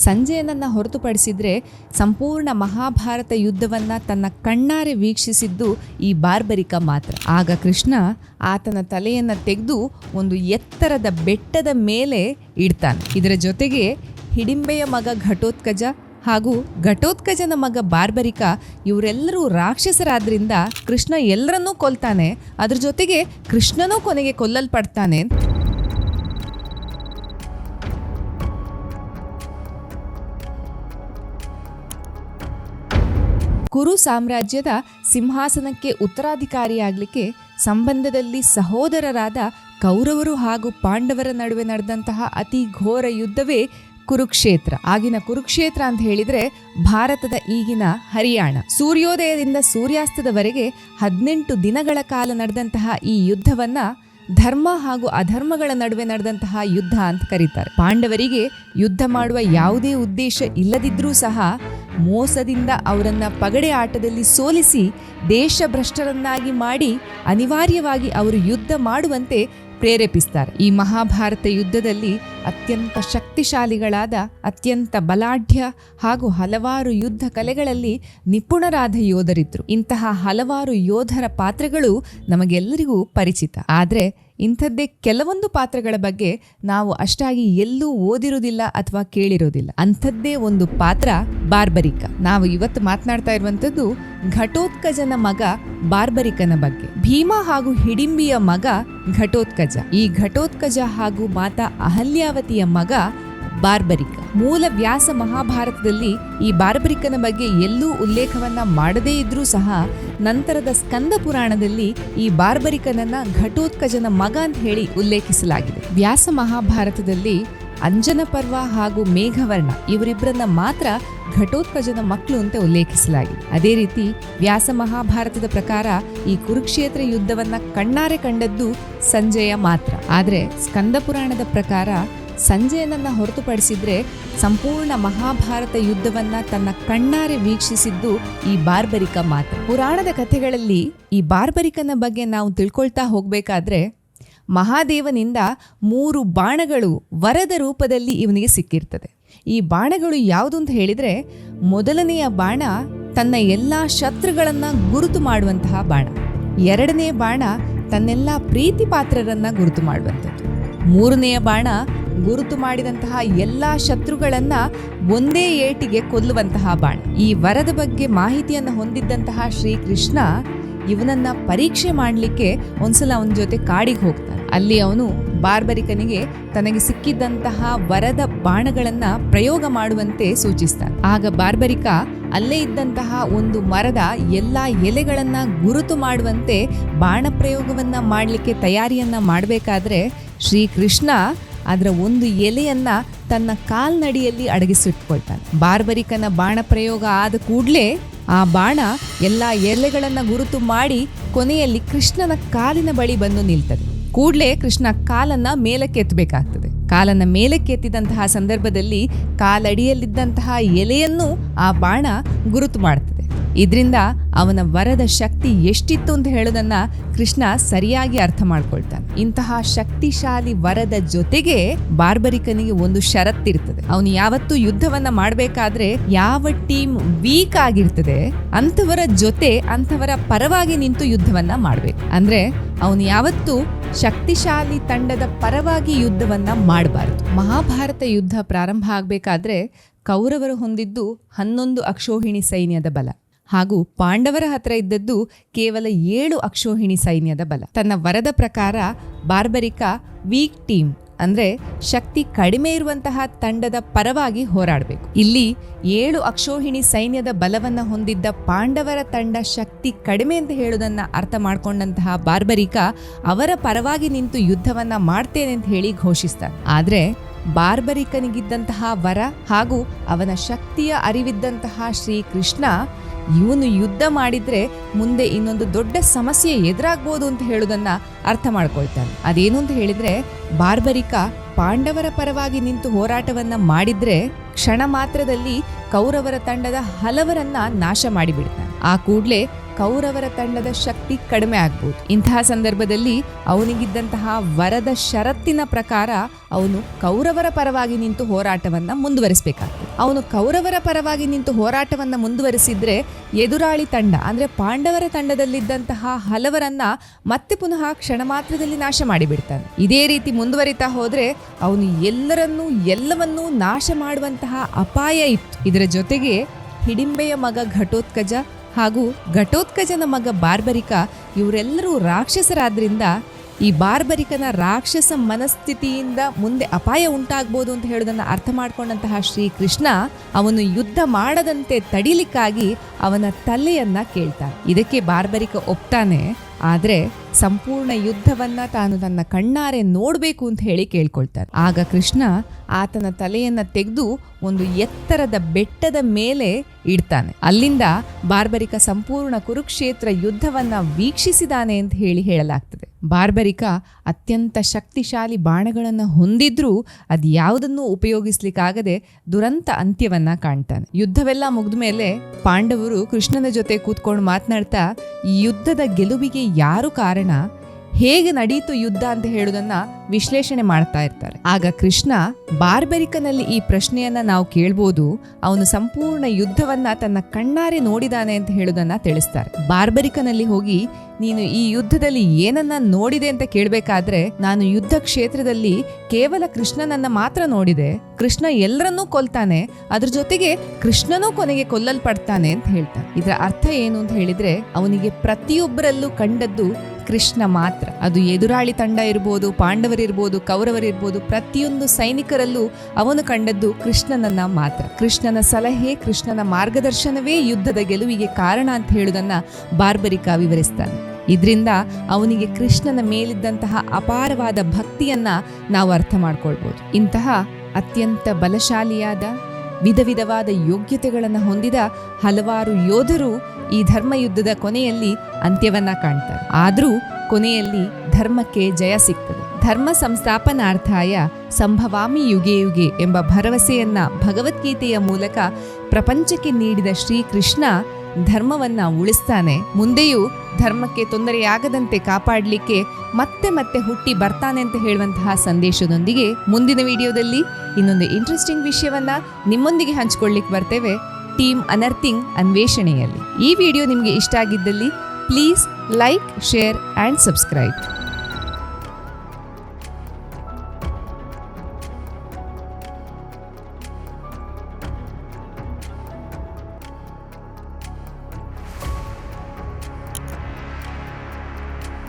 ಸಂಜಯನನ್ನ ಹೊರತುಪಡಿಸಿದ್ರೆ ಸಂಪೂರ್ಣ ಮಹಾಭಾರತ ಯುದ್ಧವನ್ನ ತನ್ನ ಕಣ್ಣಾರೆ ವೀಕ್ಷಿಸಿದ್ದು ಈ ಬಾರ್ಬರಿಕ ಮಾತ್ರ. ಆಗ ಕೃಷ್ಣ ಆತನ ತಲೆಯನ್ನ ತೆಗೆದು ಒಂದು ಎತ್ತರದ ಬೆಟ್ಟದ ಮೇಲೆ ಇಡ್ತಾನೆ. ಇದರ ಜೊತೆಗೆ ಹಿಡಿಂಬೆಯ ಮಗ ಘಟೋತ್ಕಜ ಹಾಗೂ ಘಟೋತ್ಕಜನ ಮಗ ಬಾರ್ಬರಿಕ ಇವರೆಲ್ಲರೂ ರಾಕ್ಷಸರಾದ್ರಿಂದ ಕೃಷ್ಣ ಎಲ್ಲರನ್ನೂ ಕೊಲ್ತಾನೆ. ಅದ್ರ ಜೊತೆಗೆ ಕೃಷ್ಣನೂ ಕೊನೆಗೆ ಕೊಲ್ಲಲ್ಪಡ್ತಾನೆ. ಕುರು ಸಾಮ್ರಾಜ್ಯದ ಸಿಂಹಾಸನಕ್ಕೆ ಉತ್ತರಾಧಿಕಾರಿಯಾಗಲಿಕ್ಕೆ ಸಂಬಂಧದಲ್ಲಿ ಸಹೋದರರಾದ ಕೌರವರು ಹಾಗೂ ಪಾಂಡವರ ನಡುವೆ ನಡೆದಂತಹ ಅತಿ ಘೋರ ಯುದ್ಧವೇ ಕುರುಕ್ಷೇತ್ರ. ಆಗಿನ ಕುರುಕ್ಷೇತ್ರ ಅಂತ ಹೇಳಿದ್ರೆ ಭಾರತದ ಈಗಿನ ಹರಿಯಾಣ. ಸೂರ್ಯೋದಯದಿಂದ ಸೂರ್ಯಾಸ್ತದವರೆಗೆ 18 ದಿನಗಳ ಕಾಲ ನಡೆದಂತಹ ಈ ಯುದ್ಧವನ್ನ ಧರ್ಮ ಹಾಗೂ ಅಧರ್ಮಗಳ ನಡುವೆ ನಡೆದಂತಹ ಯುದ್ಧ ಅಂತ ಕರೀತಾರೆ. ಪಾಂಡವರಿಗೆ ಯುದ್ಧ ಮಾಡುವ ಯಾವುದೇ ಉದ್ದೇಶ ಇಲ್ಲದಿದ್ರೂ ಸಹ ಮೋಸದಿಂದ ಅವರನ್ನ ಪಗಡೆ ಆಟದಲ್ಲಿ ಸೋಲಿಸಿ ದೇಶಭ್ರಷ್ಟರನ್ನಾಗಿ ಮಾಡಿ ಅನಿವಾರ್ಯವಾಗಿ ಅವರು ಯುದ್ಧ ಮಾಡುವಂತೆ ಪ್ರೇರೇಪಿಸ್ತಾರೆ. ಈ ಮಹಾಭಾರತ ಯುದ್ಧದಲ್ಲಿ ಅತ್ಯಂತ ಶಕ್ತಿಶಾಲಿಗಳಾದ, ಅತ್ಯಂತ ಬಲಾಢ್ಯ ಹಾಗೂ ಹಲವಾರು ಯುದ್ಧ ಕಲೆಗಳಲ್ಲಿ ನಿಪುಣರಾದ ಯೋಧರಿದ್ರು. ಇಂತಹ ಹಲವಾರು ಯೋಧರ ಪಾತ್ರಗಳು ನಮಗೆಲ್ಲರಿಗೂ ಪರಿಚಿತ. ಆದರೆ ಇಂಥದ್ದೇ ಕೆಲವೊಂದು ಪಾತ್ರಗಳ ಬಗ್ಗೆ ನಾವು ಅಷ್ಟಾಗಿ ಎಲ್ಲೂ ಓದಿರುವುದಿಲ್ಲ ಅಥವಾ ಕೇಳಿರೋದಿಲ್ಲ. ಅಂಥದ್ದೇ ಒಂದು ಪಾತ್ರ ಬಾರ್ಬರಿಕ. ನಾವು ಇವತ್ತು ಮಾತನಾಡ್ತಾ ಇರುವಂಥದ್ದು ಘಟೋತ್ಕಜನ ಮಗ ಬಾರ್ಬರಿಕನ ಬಗ್ಗೆ. ಭೀಮ ಹಾಗೂ ಹಿಡಿಂಬಿಯ ಮಗ ಘಟೋತ್ಕಜ. ಈ ಘಟೋತ್ಕಜ ಹಾಗೂ ಮಾತಾ ಅಹಲ್ಯಾವತಿಯ ಮಗ ಬಾರ್ಬರಿಕ. ಮೂಲ ವ್ಯಾಸ ಮಹಾಭಾರತದಲ್ಲಿ ಈ ಬಾರ್ಬರಿಕನ ಬಗ್ಗೆ ಎಲ್ಲೂ ಉಲ್ಲೇಖವನ್ನ ಮಾಡದೇ ಇದ್ರೂ ಸಹ ನಂತರದ ಸ್ಕಂದ ಪುರಾಣದಲ್ಲಿ ಈ ಬಾರ್ಬರಿಕನನ್ನ ಘಟೋತ್ಕಜನ ಮಗ ಅಂತ ಹೇಳಿ ಉಲ್ಲೇಖಿಸಲಾಗಿದೆ. ವ್ಯಾಸ ಮಹಾಭಾರತದಲ್ಲಿ ಅಂಜನ ಪರ್ವ ಹಾಗೂ ಮೇಘವರ್ಣ ಇವರಿಬ್ಬರನ್ನ ಮಾತ್ರ ಘಟೋತ್ಕಜನ ಮಕ್ಕಳು ಅಂತ ಉಲ್ಲೇಖಿಸಲಾಗಿದೆ. ಅದೇ ರೀತಿ ವ್ಯಾಸ ಮಹಾಭಾರತದ ಪ್ರಕಾರ ಈ ಕುರುಕ್ಷೇತ್ರ ಯುದ್ಧವನ್ನ ಕಣ್ಣಾರೆ ಕಂಡದ್ದು ಸಂಜಯ ಮಾತ್ರ. ಆದ್ರೆ ಸ್ಕಂದ ಪುರಾಣದ ಪ್ರಕಾರ ಸಂಜಯನನ್ನ ಹೊರತುಪಡಿಸಿದ್ರೆ ಸಂಪೂರ್ಣ ಮಹಾಭಾರತ ಯುದ್ಧವನ್ನ ತನ್ನ ಕಣ್ಣಾರೆ ವೀಕ್ಷಿಸಿದ್ದು ಈ ಬಾರ್ಬರಿಕ ಮಾತ್ರ. ಪುರಾಣದ ಕಥೆಗಳಲ್ಲಿ ಈ ಬಾರ್ಬರಿಕನ ಬಗ್ಗೆ ನಾವು ತಿಳ್ಕೊಳ್ತಾ ಹೋಗ್ಬೇಕಾದ್ರೆ ಮಹಾದೇವನಿಂದ 3 ಬಾಣಗಳು ವರದ ರೂಪದಲ್ಲಿ ಇವನಿಗೆ ಸಿಕ್ಕಿರ್ತದೆ. ಈ ಬಾಣಗಳು ಯಾವುದು ಅಂತ ಹೇಳಿದ್ರೆ, ಮೊದಲನೆಯ ಬಾಣ ತನ್ನ ಎಲ್ಲಾ ಶತ್ರುಗಳನ್ನ ಗುರುತು ಮಾಡುವಂತಹ ಬಾಣ. ಎರಡನೇ ಬಾಣ ತನ್ನೆಲ್ಲ ಪ್ರೀತಿ ಪಾತ್ರರನ್ನ ಗುರುತು ಮಾಡುವಂಥದ್ದು. ಮೂರನೆಯ ಬಾಣ ಗುರುತು ಮಾಡಿದಂತಹ ಎಲ್ಲಾ ಶತ್ರುಗಳನ್ನ ಒಂದೇ ಏಟಿಗೆ ಕೊಲ್ಲುವಂತಹ ಬಾಣ. ಈ ವರದ ಬಗ್ಗೆ ಮಾಹಿತಿಯನ್ನು ಹೊಂದಿದ್ದಂತಹ ಶ್ರೀಕೃಷ್ಣ ಇವನನ್ನ ಪರೀಕ್ಷೆ ಮಾಡಲಿಕ್ಕೆ ಒಂದ್ಸಲ ಅವನ ಜೊತೆ ಕಾಡಿಗೆ ಹೋಗ್ತಾನೆ. ಅಲ್ಲಿ ಅವನು ಬಾರ್ಬರಿಕನಿಗೆ ತನಗೆ ಸಿಕ್ಕಿದ್ದಂತಹ ವರದ ಬಾಣಗಳನ್ನ ಪ್ರಯೋಗ ಮಾಡುವಂತೆ ಸೂಚಿಸ್ತಾನೆ. ಆಗ ಬಾರ್ಬರಿಕ ಅಲ್ಲೇ ಇದ್ದಂತಹ ಒಂದು ಮರದ ಎಲ್ಲಾ ಎಲೆಗಳನ್ನ ಗುರುತು ಮಾಡುವಂತೆ ಬಾಣ ಪ್ರಯೋಗವನ್ನ ಮಾಡಲಿಕ್ಕೆ ತಯಾರಿಯನ್ನ ಮಾಡಬೇಕಾದ್ರೆ ಶ್ರೀಕೃಷ್ಣ ಅದರ ಒಂದು ಎಲೆಯನ್ನ ತನ್ನ ಕಾಲ್ನಡಿಯಲ್ಲಿ ಅಡಗಿಸಿಟ್ಕೊಳ್ತಾನೆ. ಬಾರ್ಬರಿಕನ ಬಾಣ ಪ್ರಯೋಗ ಆದ ಕೂಡಲೇ ಆ ಬಾಣ ಎಲ್ಲಾ ಎಲೆಗಳನ್ನ ಗುರುತು ಮಾಡಿ ಕೊನೆಯಲ್ಲಿ ಕೃಷ್ಣನ ಕಾಲಿನ ಬಳಿ ಬಂದು ನಿಲ್ತದೆ. ಕೂಡಲೇ ಕೃಷ್ಣ ಕಾಲನ್ನ ಮೇಲಕ್ಕೆ ಎತ್ತಬೇಕಾಗ್ತದೆ. ಕಾಲನ್ನ ಮೇಲಕ್ಕೆ ಎತ್ತಿದಂತಹ ಸಂದರ್ಭದಲ್ಲಿ ಕಾಲಡಿಯಲ್ಲಿದ್ದಂತಹ ಎಲೆಯನ್ನು ಆ ಬಾಣ ಗುರುತು ಮಾಡ್ತದೆ. ಇದರಿಂದ ಅವನ ವರದ ಶಕ್ತಿ ಎಷ್ಟಿತ್ತು ಅಂತ ಹೇಳೋದನ್ನ ಕೃಷ್ಣ ಸರಿಯಾಗಿ ಅರ್ಥ ಮಾಡ್ಕೊಳ್ತಾನೆ. ಇಂತಹ ಶಕ್ತಿಶಾಲಿ ವರದ ಜೊತೆಗೆ ಬಾರ್ಬರಿಕನಿಗೆ ಒಂದು ಷರತ್ತಿರ್ತದೆ. ಅವನು ಯಾವತ್ತೂ ಯುದ್ಧವನ್ನ ಮಾಡಬೇಕಾದ್ರೆ ಯಾವ ಟೀಮ್ ವೀಕ್ ಆಗಿರ್ತದೆ ಅಂಥವರ ಜೊತೆ, ಅಂಥವರ ಪರವಾಗಿ ನಿಂತು ಯುದ್ಧವನ್ನ ಮಾಡ್ಬೇಕು. ಅಂದ್ರೆ ಅವನು ಯಾವತ್ತೂ ಶಕ್ತಿಶಾಲಿ ತಂಡದ ಪರವಾಗಿ ಯುದ್ಧವನ್ನ ಮಾಡಬಾರದು. ಮಹಾಭಾರತ ಯುದ್ಧ ಪ್ರಾರಂಭ ಆಗಬೇಕಾದ್ರೆ ಕೌರವರು ಹೊಂದಿದ್ದು 11 ಅಕ್ಷೋಹಿಣಿ ಸೈನ್ಯದ ಬಲ ಹಾಗೂ ಪಾಂಡವರ ಹತ್ರ ಇದ್ದದ್ದು ಕೇವಲ 7 ಅಕ್ಷೋಹಿಣಿ ಸೈನ್ಯದ ಬಲ. ತನ್ನ ವರದ ಪ್ರಕಾರ ಬಾರ್ಬರಿಕ ವೀಕ್ ಟೀಮ್ ಅಂದ್ರೆ ಶಕ್ತಿ ಕಡಿಮೆ ಇರುವಂತಹ ತಂಡದ ಪರವಾಗಿ ಹೋರಾಡಬೇಕು. ಇಲ್ಲಿ 7 ಅಕ್ಷೋಹಿಣಿ ಸೈನ್ಯದ ಬಲವನ್ನ ಹೊಂದಿದ್ದ ಪಾಂಡವರ ತಂಡ ಶಕ್ತಿ ಕಡಿಮೆ ಅಂತ ಹೇಳುವುದನ್ನ ಅರ್ಥ ಮಾಡ್ಕೊಂಡಂತಹ ಬಾರ್ಬರಿಕ ಅವರ ಪರವಾಗಿ ನಿಂತು ಯುದ್ಧವನ್ನ ಮಾಡ್ತೇನೆ ಅಂತ ಹೇಳಿ ಘೋಷಿಸ್ತಾನೆ. ಆದ್ರೆ ಬಾರ್ಬರಿಕನಿಗಿದ್ದಂತಹ ವರ ಹಾಗೂ ಅವನ ಶಕ್ತಿಯ ಅರಿವಿದ್ದಂತಹ ಶ್ರೀಕೃಷ್ಣ ಇವನು ಯುದ್ಧ ಮಾಡಿದ್ರೆ ಮುಂದೆ ಇನ್ನೊಂದು ದೊಡ್ಡ ಸಮಸ್ಯೆ ಎದುರಾಗ್ಬೋದು ಅಂತ ಹೇಳುವುದನ್ನ ಅರ್ಥ ಮಾಡ್ಕೊಳ್ತಾನೆ. ಅದೇನು ಅಂತ ಹೇಳಿದ್ರೆ, ಬಾರ್ಬರಿಕ ಪಾಂಡವರ ಪರವಾಗಿ ನಿಂತು ಹೋರಾಟವನ್ನ ಮಾಡಿದ್ರೆ ಕ್ಷಣ ಮಾತ್ರದಲ್ಲಿ ಕೌರವರ ತಂಡದ ಹಲವರನ್ನ ನಾಶ ಮಾಡಿಬಿಡ್ತಾನೆ. ಆ ಕೂಡ್ಲೆ ಕೌರವರ ತಂಡದ ಶಕ್ತಿ ಕಡಿಮೆ ಆಗ್ಬೋದು. ಇಂತಹ ಸಂದರ್ಭದಲ್ಲಿ ಅವನಿಗಿದ್ದಂತಹ ವರದ ಷರತ್ತಿನ ಪ್ರಕಾರ ಅವನು ಕೌರವರ ಪರವಾಗಿ ನಿಂತು ಹೋರಾಟವನ್ನ ಮುಂದುವರಿಸಬೇಕಾಗ್ತದೆ. ಅವನು ಕೌರವರ ಪರವಾಗಿ ನಿಂತು ಹೋರಾಟವನ್ನ ಮುಂದುವರಿಸಿದ್ರೆ ಎದುರಾಳಿ ತಂಡ ಅಂದ್ರೆ ಪಾಂಡವರ ತಂಡದಲ್ಲಿದ್ದಂತಹ ಹಲವರನ್ನ ಮತ್ತೆ ಪುನಃ ಕ್ಷಣ ಮಾತ್ರದಲ್ಲಿ ನಾಶ ಮಾಡಿಬಿಡ್ತಾನೆ. ಇದೇ ರೀತಿ ಮುಂದುವರಿತಾ ಹೋದ್ರೆ ಅವನು ಎಲ್ಲವನ್ನೂ ನಾಶ ಮಾಡುವಂತಹ ಅಪಾಯ ಇತ್ತು. ಇದರ ಜೊತೆಗೆ ಹಿಡಿಂಬೆಯ ಮಗ ಘಟೋತ್ಕಜ ಹಾಗೂ ಘಟೋತ್ಕಜನ ಮಗ ಬಾರ್ಬರಿಕ ಇವರೆಲ್ಲರೂ ರಾಕ್ಷಸರಾದ್ರಿಂದ ಈ ಬಾರ್ಬರಿಕನ ರಾಕ್ಷಸ ಮನಸ್ಥಿತಿಯಿಂದ ಮುಂದೆ ಅಪಾಯ ಉಂಟಾಗ್ಬೋದು ಅಂತ ಹೇಳೋದನ್ನ ಅರ್ಥ ಮಾಡ್ಕೊಂಡಂತಹ ಶ್ರೀಕೃಷ್ಣ ಅವನು ಯುದ್ಧ ಮಾಡದಂತೆ ತಡಿಲಿಕ್ಕಾಗಿ ಅವನ ತಲೆಯನ್ನ ಕೇಳ್ತಾನೆ. ಇದಕ್ಕೆ ಬಾರ್ಬರಿಕ ಒಪ್ತಾನೆ. ಆದ್ರೆ ಸಂಪೂರ್ಣ ಯುದ್ಧವನ್ನ ತಾನು ತನ್ನ ಕಣ್ಣಾರೆ ನೋಡ್ಬೇಕು ಅಂತ ಹೇಳಿ ಕೇಳ್ಕೊಳ್ತಾನೆ. ಆಗ ಕೃಷ್ಣ ಆತನ ತಲೆಯನ್ನ ತೆಗೆದು ಒಂದು ಎತ್ತರದ ಬೆಟ್ಟದ ಮೇಲೆ ಇಡ್ತಾನೆ. ಅಲ್ಲಿಂದ ಬಾರ್ಬರಿಕ ಸಂಪೂರ್ಣ ಕುರುಕ್ಷೇತ್ರ ಯುದ್ಧವನ್ನ ವೀಕ್ಷಿಸಿದಾನೆ ಅಂತ ಹೇಳಲಾಗ್ತದೆ. ಬಾರ್ಬರಿಕ ಅತ್ಯಂತ ಶಕ್ತಿಶಾಲಿ ಬಾಣಗಳನ್ನು ಹೊಂದಿದ್ರೂ ಅದು ಯಾವುದನ್ನು ಉಪಯೋಗಿಸ್ಲಿಕ್ಕಾಗದೆ ದುರಂತ ಅಂತ್ಯವನ್ನ ಕಾಣ್ತಾನೆ. ಯುದ್ಧವೆಲ್ಲ ಮುಗಿದ ಮೇಲೆ ಪಾಂಡವರು ಕೃಷ್ಣನ ಜೊತೆ ಕೂತ್ಕೊಂಡು ಮಾತನಾಡ್ತಾ ಈ ಯುದ್ಧದ ಗೆಲುವಿಗೆ ಯಾರು ಕಾರಣ, ಹೇಗೆ ನಡೀತು ಯುದ್ಧ ಅಂತ ಹೇಳುವುದನ್ನ ವಿಶ್ಲೇಷಣೆ ಮಾಡ್ತಾ ಇರ್ತಾರೆ. ಆಗ ಕೃಷ್ಣ ಬಾರ್ಬರಿಕನಲ್ಲಿ ಈ ಪ್ರಶ್ನೆಯನ್ನ ನಾವು ಕೇಳ್ಬೋದು. ಅವನು ಸಂಪೂರ್ಣ ಯುದ್ಧವನ್ನ ತನ್ನ ಕಣ್ಣಾರೆ ನೋಡಿದಾನೆ ಅಂತ ಹೇಳುವುದನ್ನ ತಿಳಿಸ್ತಾರೆ. ಬಾರ್ಬರಿಕನಲ್ಲಿ ಹೋಗಿ ನೀನು ಈ ಯುದ್ಧದಲ್ಲಿ ಏನನ್ನ ನೋಡಿದೆ ಅಂತ ಕೇಳಬೇಕಾದ್ರೆ ನಾನು ಯುದ್ಧ ಕ್ಷೇತ್ರದಲ್ಲಿ ಕೇವಲ ಕೃಷ್ಣನನ್ನ ಮಾತ್ರ ನೋಡಿದೆ. ಕೃಷ್ಣ ಎಲ್ಲರನ್ನೂ ಕೊಲ್ತಾನೆ, ಅದ್ರ ಜೊತೆಗೆ ಕೃಷ್ಣನೂ ಕೊನೆಗೆ ಕೊಲ್ಲಲ್ಪಡ್ತಾನೆ ಅಂತ ಹೇಳ್ತಾನೆ. ಇದರ ಅರ್ಥ ಏನು ಅಂತ ಹೇಳಿದ್ರೆ ಅವನಿಗೆ ಪ್ರತಿಯೊಬ್ಬರಲ್ಲೂ ಕಂಡದ್ದು ಕೃಷ್ಣ ಮಾತ್ರ. ಅದು ಎದುರಾಳಿ ತಂಡ ಇರ್ಬೋದು, ಪಾಂಡವರಿರ್ಬೋದು, ಕೌರವರಿರ್ಬೋದು, ಪ್ರತಿಯೊಂದು ಸೈನಿಕರಲ್ಲೂ ಅವನು ಕಂಡದ್ದು ಕೃಷ್ಣನನ್ನ ಮಾತ್ರ. ಕೃಷ್ಣನ ಸಲಹೆ, ಕೃಷ್ಣನ ಮಾರ್ಗದರ್ಶನವೇ ಯುದ್ಧದ ಗೆಲುವಿಗೆ ಕಾರಣ ಅಂತ ಹೇಳುವುದನ್ನ ಬಾರ್ಬರಿಕ ವಿವರಿಸ್ತಾನೆ. ಇದರಿಂದ ಅವನಿಗೆ ಕೃಷ್ಣನ ಮೇಲಿದ್ದಂತಹ ಅಪಾರವಾದ ಭಕ್ತಿಯನ್ನ ನಾವು ಅರ್ಥ ಮಾಡ್ಕೊಳ್ಬೋದು. ಇಂತಹ ಅತ್ಯಂತ ಬಲಶಾಲಿಯಾದ ವಿಧ ವಿಧವಾದ ಯೋಗ್ಯತೆಗಳನ್ನು ಹೊಂದಿದ ಹಲವಾರು ಯೋಧರು ಈ ಧರ್ಮಯುದ್ಧದ ಕೊನೆಯಲ್ಲಿ ಅಂತ್ಯವನ್ನ ಕಾಣ್ತಾರೆ. ಆದರೂ ಕೊನೆಯಲ್ಲಿ ಧರ್ಮಕ್ಕೆ ಜಯ ಸಿಗ್ತದೆ. ಧರ್ಮ ಸಂಸ್ಥಾಪನಾರ್ಥಾಯ ಸಂಭವಾಮಿ ಯುಗೆ ಯುಗೆ ಎಂಬ ಭರವಸೆಯನ್ನ ಭಗವದ್ಗೀತೆಯ ಮೂಲಕ ಪ್ರಪಂಚಕ್ಕೆ ನೀಡಿದ ಶ್ರೀಕೃಷ್ಣ ಧರ್ಮವನ್ನ ಉಳಿಸ್ತಾನೆ. ಮುಂದೆಯೂ ಧರ್ಮಕ್ಕೆ ತೊಂದರೆಯಾಗದಂತೆ ಕಾಪಾಡಲಿಕ್ಕೆ ಮತ್ತೆ ಮತ್ತೆ ಹುಟ್ಟಿ ಬರ್ತಾನೆ ಅಂತ ಹೇಳುವಂತಹ ಸಂದೇಶದೊಂದಿಗೆ ಮುಂದಿನ ವಿಡಿಯೋದಲ್ಲಿ ಇನ್ನೊಂದು ಇಂಟ್ರೆಸ್ಟಿಂಗ್ ವಿಷಯವನ್ನ ನಿಮ್ಮೊಂದಿಗೆ ಹಂಚಿಕೊಳ್ಳಿಕ್ಕೆ ಬರ್ತೇವೆ ಟೀಮ್ ಅನರ್ಥಿಂಗ್ ಅನ್ವೇಷಣೆಯಲ್ಲಿ. ಈ ವಿಡಿಯೋ ನಿಮಗೆ ಇಷ್ಟ ಆಗಿದ್ದಲ್ಲಿ please like, share and subscribe.